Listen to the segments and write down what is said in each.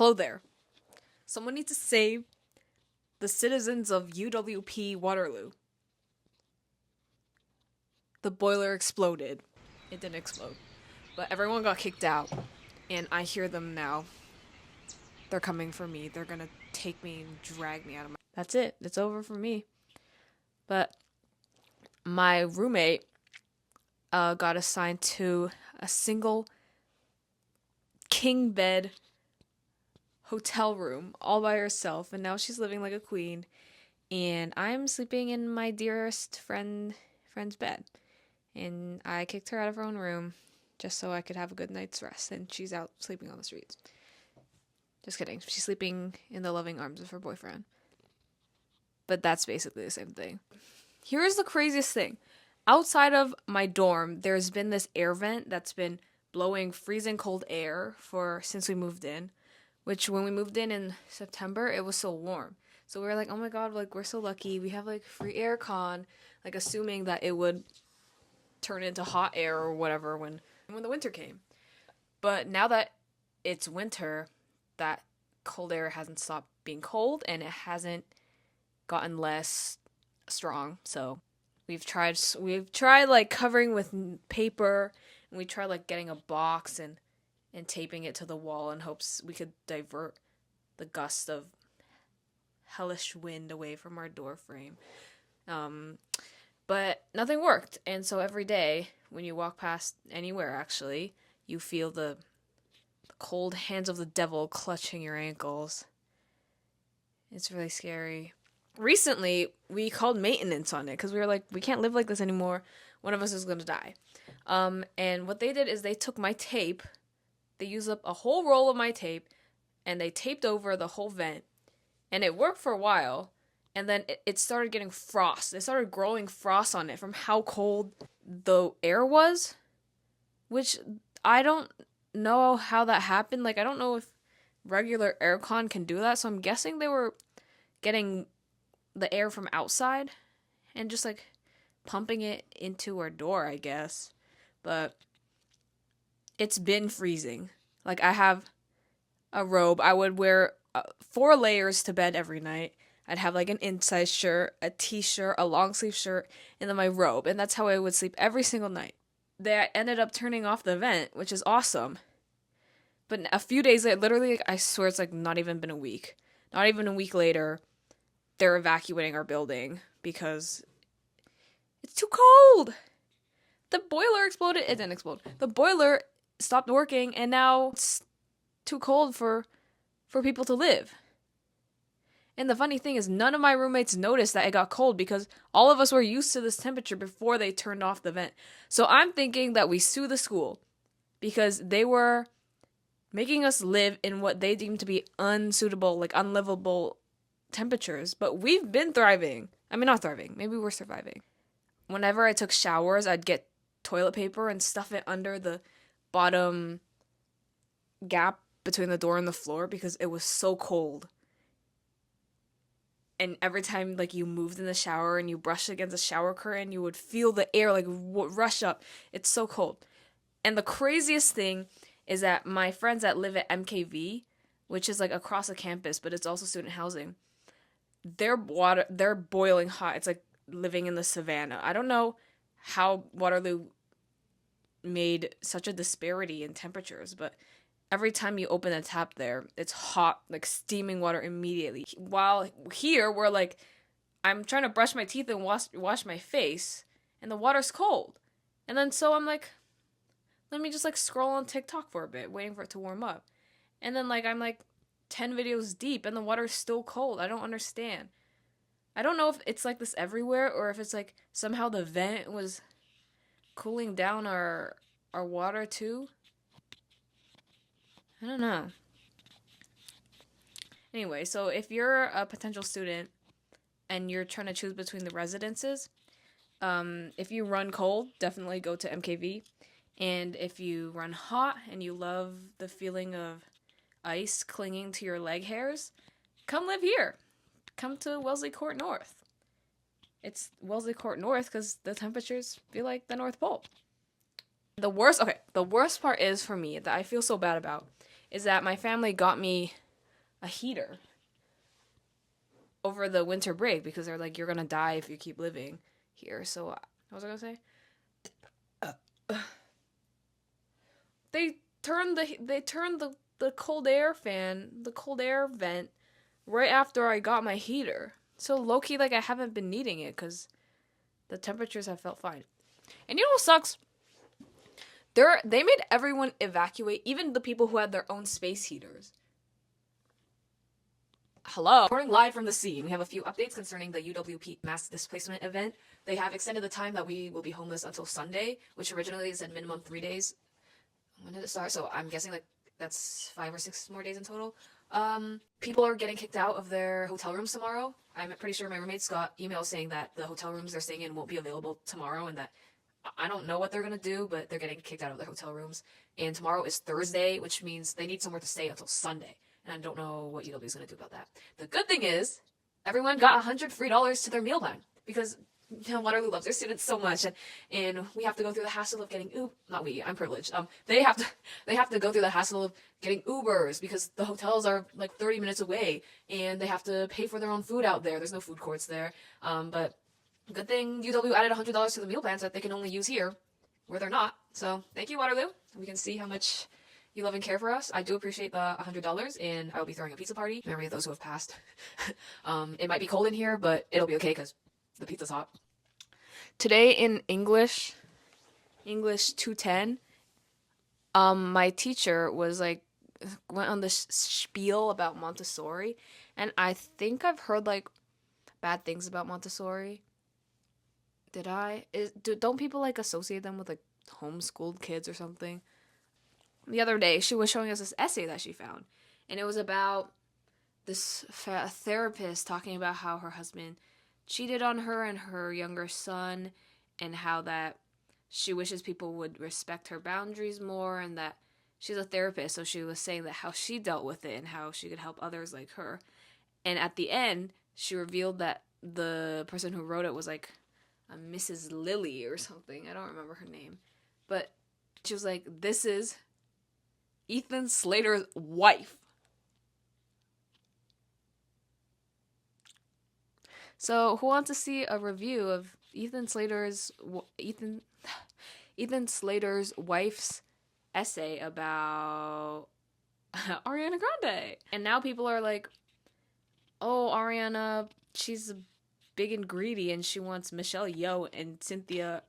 Hello there. Someone needs to save the citizens of UWP Waterloo. The boiler exploded. It didn't explode. But everyone got kicked out. And I hear them now. They're coming for me. They're gonna take me and drag me out of my... That's it. It's over for me. But my roommate got assigned to a single king bed hotel room all by herself, and now she's living like a queen, and I'm sleeping in my dearest friend's bed, and I kicked her out of her own room just so I could have a good night's rest, and she's out sleeping on the streets. Just kidding. She's sleeping in the loving arms of her boyfriend. But that's basically the same thing. Here's the craziest thing. Outside of my dorm, there's been this air vent that's been blowing freezing cold air since we moved in. Which, when we moved in September, it was so warm. So we were like, oh my god, like, we're so lucky. We have, like, free aircon. Like, assuming that it would turn into hot air or whatever when the winter came. But now that it's winter, that cold air hasn't stopped being cold, and it hasn't gotten less strong. So we've tried like, covering with paper, and we tried, like, getting a box and taping it to the wall in hopes we could divert the gust of hellish wind away from our door frame. But nothing worked. And so every day, when you walk past anywhere, actually, you feel the cold hands of the devil clutching your ankles. It's really scary. Recently, we called maintenance on it because we were like, we can't live like this anymore. One of us is going to die. And what they did is they took my tape. They used up a whole roll of my tape, and they taped over the whole vent, and it worked for a while, and then it started getting frost. It started growing frost on it from how cold the air was, which I don't know how that happened. Like, I don't know if regular aircon can do that, so I'm guessing they were getting the air from outside and just, like, pumping it into our door, I guess. But it's been freezing. Like, I have a robe. I would wear 4 layers to bed every night. I'd have, like, an inside shirt, a t-shirt, a long sleeve shirt, and then my robe. And that's how I would sleep every single night. They ended up turning off the vent, which is awesome. But a few days later, literally, I swear it's, like, not even been a week. Not even a week later, they're evacuating our building because it's too cold. The boiler exploded. It didn't explode. The boiler stopped working, and now it's too cold for people to live. And the funny thing is, none of my roommates noticed that it got cold because all of us were used to this temperature before they turned off the vent. So I'm thinking that we sue the school because they were making us live in what they deemed to be unsuitable, like unlivable temperatures. But we've been thriving. I mean, not thriving. Maybe we're surviving. Whenever I took showers, I'd get toilet paper and stuff it under the bottom gap between the door and the floor because it was so cold. And every time, like, you moved in the shower and you brushed against the shower curtain, you would feel the air, like, rush up. It's so cold. And the craziest thing is that my friends that live at MKV, which is, like, across the campus, but it's also student housing, they're boiling hot. It's like living in the savannah. I don't know how Waterloo made such a disparity in temperatures, but every time you open a tap there, it's hot, like steaming water immediately. While here, we're like, I'm trying to brush my teeth and wash my face, and the water's cold. And then so I'm like, let me just, like, scroll on TikTok for a bit, waiting for it to warm up. And then, like, I'm like 10 videos deep, and the water's still cold. I don't understand. I don't know if it's like this everywhere, or if it's like somehow the vent was cooling down our water too. I don't know. Anyway, so if you're a potential student and you're trying to choose between the residences, if you run cold, definitely go to MKV. And if you run hot and you love the feeling of ice clinging to your leg hairs, come live here. Come to Wellesley Court North. It's Wellesley Court North because the temperatures feel like the North Pole. The worst part is for me that I feel so bad about is that my family got me a heater over the winter break because they're like, you're gonna die if you keep living here. So what was I gonna say? They turned the cold air the cold air vent right after I got my heater. So low key, like I haven't been needing it because the temperatures have felt fine. And you know what sucks? They made everyone evacuate, even the people who had their own space heaters. Hello. Reporting live from the scene. We have a few updates concerning the UWP mass displacement event. They have extended the time that we will be homeless until Sunday, which originally said minimum 3 days. When did it start? So I'm guessing like that's 5 or 6 more days in total. People are getting kicked out of their hotel rooms tomorrow. I'm pretty sure my roommates got emails saying that the hotel rooms they're staying in won't be available tomorrow, and that I don't know what they're gonna do, but they're getting kicked out of their hotel rooms. And tomorrow is Thursday, which means they need somewhere to stay until Sunday. And I don't know what UW is gonna do about that. The good thing is, everyone got $100 free to their meal plan because Waterloo loves their students so much, and we have to go through the hassle of getting not we, I'm privileged. They have to go through the hassle of getting Ubers because the hotels are like 30 minutes away, and they have to pay for their own food out there. There's no food courts there. But good thing UW added $100 to the meal plans that they can only use here, where they're not. So thank you, Waterloo. We can see how much you love and care for us. I do appreciate the $100, and I will be throwing a pizza party. Memory of those who have passed. It might be cold in here, but it'll be okay because the pizza's hot. Today in English 210, my teacher was like, went on this spiel about Montessori, and I think I've heard like bad things about Montessori. Did I? Don't people like associate them with like homeschooled kids or something? The other day, she was showing us this essay that she found, and it was about this therapist talking about how her husband cheated on her and her younger son, and how that she wishes people would respect her boundaries more, and that she's a therapist, so she was saying that how she dealt with it and how she could help others like her. And at the end, she revealed that the person who wrote it was like a Mrs. Lily or something. I don't remember her name. But she was like, this is Ethan Slater's wife. So, who wants to see a review of Ethan Slater's wife's essay about Ariana Grande? And now people are like, "Oh, Ariana, she's big and greedy, and she wants Michelle Yeoh and Cynthia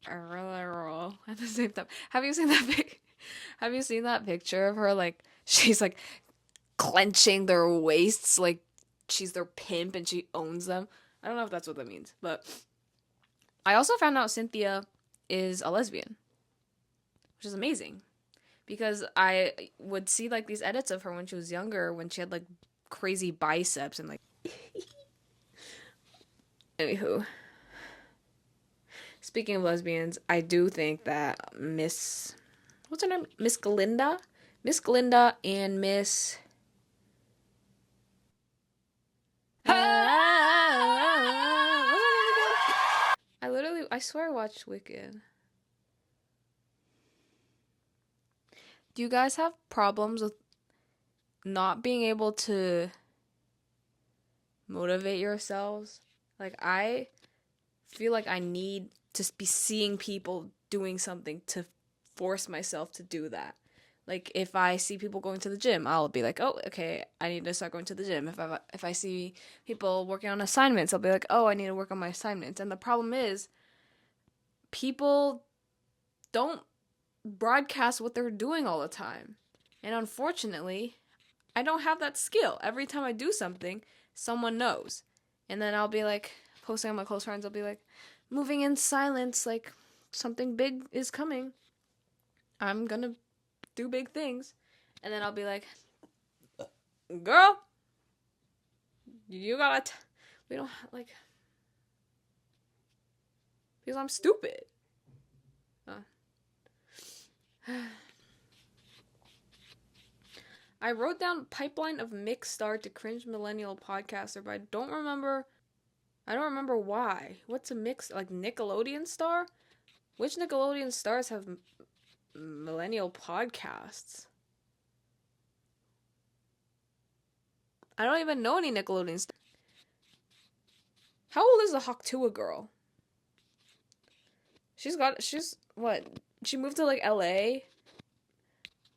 Erivo at the same time." Have you seen that picture of her? Like, she's like clenching their waists, like she's their pimp and she owns them. I don't know if that's what that means, but I also found out Cynthia is a lesbian, which is amazing because I would see like these edits of her when she was younger, when she had like crazy biceps and like anywho. Speaking of lesbians, I do think that what's her name? Miss Glinda and Miss I swear I watched Wicked. Do you guys have problems with not being able to motivate yourselves? Like, I feel like I need to be seeing people doing something to force myself to do that. Like, if I see people going to the gym, I'll be like, oh, okay, I need to start going to the gym. If I see people working on assignments, I'll be like, oh, I need to work on my assignments. And the problem is, people don't broadcast what they're doing all the time. And unfortunately, I don't have that skill. Every time I do something, someone knows. And then I'll be like, posting on my close friends, I'll be like, moving in silence, like, something big is coming. I'm gonna do big things. And then I'll be like, girl, you gotta we don't like, because I'm stupid. I wrote down pipeline of mixed star to cringe millennial podcaster, but I don't remember why. What's a mix, like Nickelodeon star? Which Nickelodeon stars have millennial podcasts? I don't even know any Nickelodeon stars. How old is the Hawktua girl? She's what? She moved to like LA?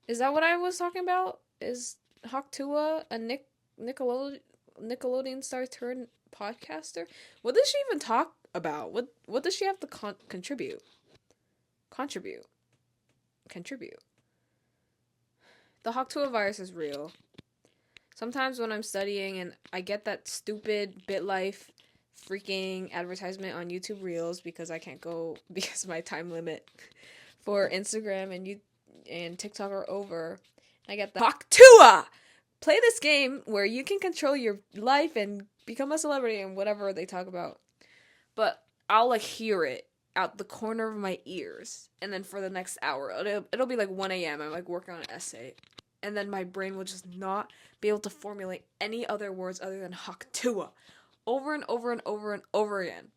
Is that what I was talking about? Is Hawktua a Nickelodeon star turned podcaster? What does she even talk about? What does she have to contribute? Contribute. The Hawktua virus is real. Sometimes when I'm studying and I get that stupid BitLife freaking advertisement on YouTube Reels because I can't go because my time limit for Instagram and TikTok are over. I get the Hawktua! Play this game where you can control your life and become a celebrity and whatever they talk about. But I'll like hear it out the corner of my ears, and then for the next hour it'll be like 1 a.m. I'm like working on an essay, and then my brain will just not be able to formulate any other words other than Hawktua over and over and over and over again.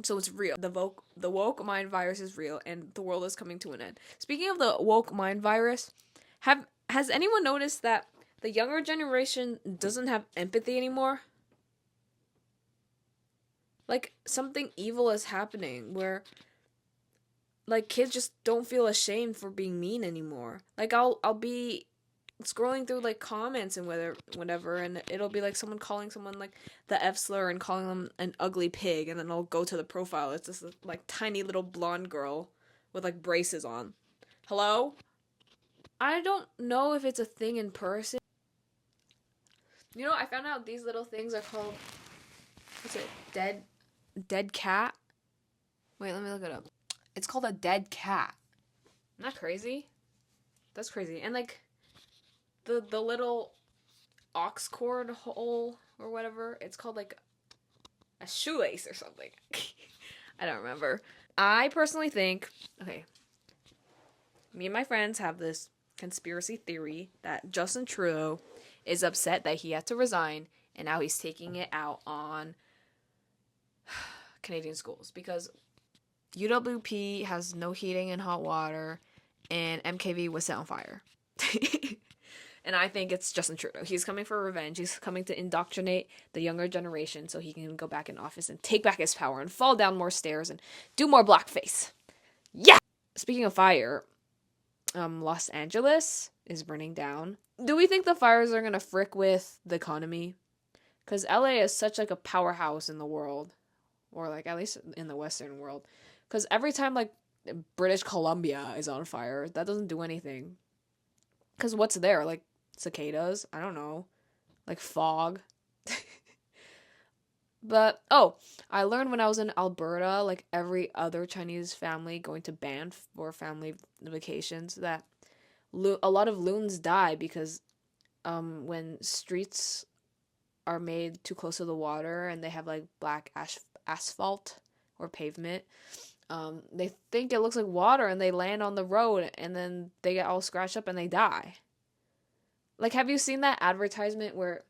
So it's real. The woke mind virus is real, and the world is coming to an end. Speaking of the woke mind virus, has anyone noticed that the younger generation doesn't have empathy anymore? Like, something evil is happening where, like, kids just don't feel ashamed for being mean anymore. Like, I'll be scrolling through, like, comments and whatever, and it'll be, like, someone calling someone, like, the F slur and calling them an ugly pig, and then I'll go to the profile. It's this, like, tiny little blonde girl with, like, braces on. Hello? I don't know if it's a thing in person. You know, I found out these little things are called, what's it, dead cat? Wait, let me look it up. It's called a dead cat. Isn't that crazy? That's crazy. And like the little ox cord hole or whatever, it's called like a shoelace or something. I don't remember. I personally think, okay, me and my friends have this conspiracy theory that Justin Trudeau is upset that he had to resign, and now he's taking it out on Canadian schools because UWP has no heating and hot water, and MKV was set on fire. And I think it's Justin Trudeau. He's coming for revenge. He's coming to indoctrinate the younger generation so he can go back in office and take back his power and fall down more stairs and do more blackface. Yeah! Speaking of fire, Los Angeles is burning down. Do we think the fires are gonna frick with the economy? Because LA is such like a powerhouse in the world. Or like at least in the Western world. Because every time like British Columbia is on fire, that doesn't do anything. Because what's there? Like cicadas? I don't know. Like fog. But, I learned when I was in Alberta, like every other Chinese family going to Banff for family vacations, that a lot of loons die because when streets are made too close to the water and they have like black asphalt or pavement, they think it looks like water and they land on the road and then they get all scratched up and they die. Like, have you seen that advertisement where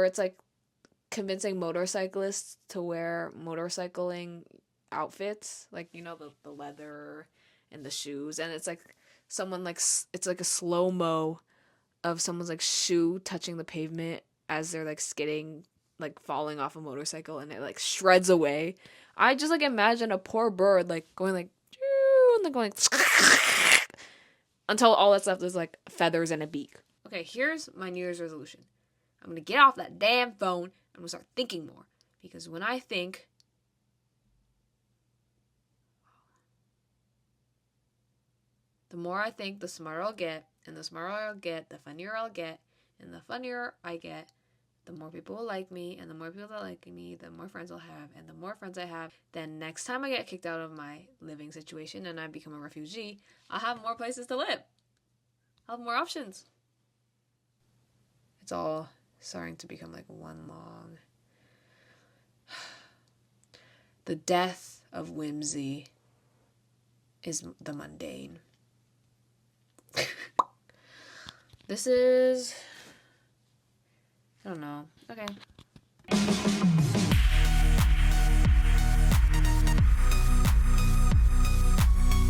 it's like convincing motorcyclists to wear motorcycling outfits? Like, you know, the leather and the shoes, and it's like someone like, it's like a slow-mo of someone's like shoe touching the pavement as they're like skidding, like falling off a motorcycle, and it like shreds away. I just like imagine a poor bird like going like and then going until all that's left is like feathers and a beak. Okay, here's my New Year's resolution. I'm gonna get off that damn phone. I'm gonna start thinking more, because when I think, the more I think, the smarter I'll get, and the smarter I'll get, the funnier I'll get, and the funnier I get, the more people will like me, and the more people that like me, the more friends I'll have, and the more friends I have, then next time I get kicked out of my living situation and I become a refugee, I'll have more places to live. I'll have more options. It's all starting to become like one long... The death of whimsy is the mundane. This is... I don't know. Okay.